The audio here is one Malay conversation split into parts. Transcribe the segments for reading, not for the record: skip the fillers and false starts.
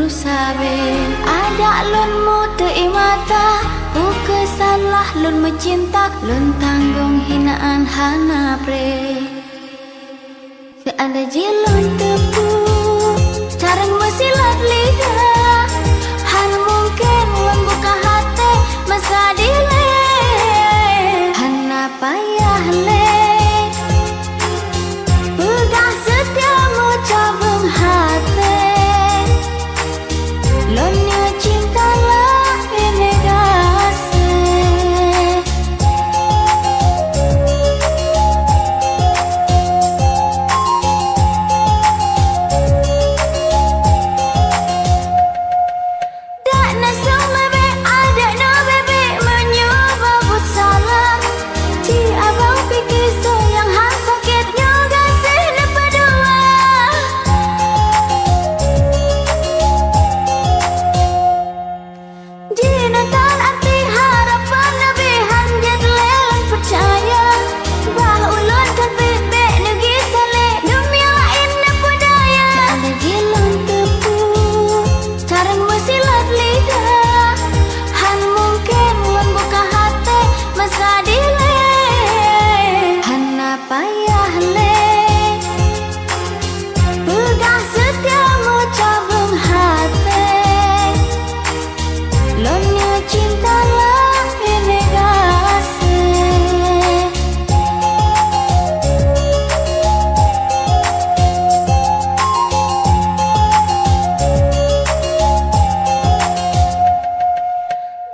urus sabe. Ada lun mu teimata, buka salah lun mencinta, lun tanggung hinaan hana pre. Seanda jilun tepu, carang mesilat lidah, hana mungkin lun buka hati masa dile, hana payah le. Pegang setiamu cabung hati, lonnya cinta lah ini rasa. Tak nasung bebe, ada no bebe menyoba buat salam. Ci abang pikir sayang hang sakitnya kasih dapat dua. Jinatan arti harapan lebihan jet lelang percaya bah ulun kan bebe negeri sale demi lain dapat daya. Ada jilun tepu, carang mesilat lidah, han mungkin lun buka hati masa dile, hana payah le. Pegang setiamu cabung hati, lonnya cinta lah ini rasa.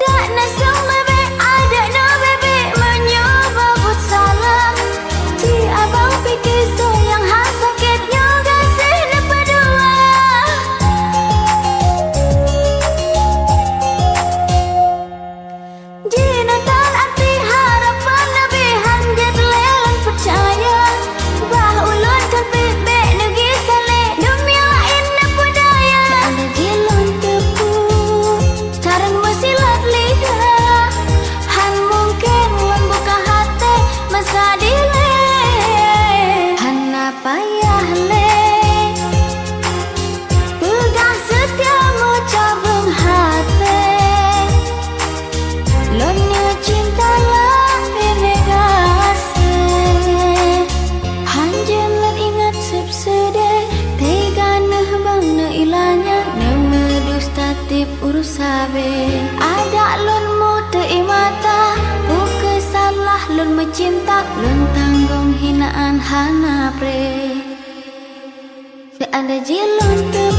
Tak nasung bebe, ada no bebe menyoba buat salam. Ci abang pikir sayang hang sakitnya kasih dapat dua. Jinatan arti harapan lebihan jet lelang percaya bah ulun kan bebe negeri sale demi lain dapat daya. Ada jilun tepu, carang mesilat lidah, han mungkin lun buka hati masa dile, hana payah le. Pegang setiamu cabung hati, lonnya cinta lah ini rasa. Hanjen lan ingat sep sedih, tega nah bang na ilanya, na medus tatip urus sabe. Ada lun mu teimata, buka salah lun mencinta, lun tanggung hinaan hana pre. Seanda jilun tepu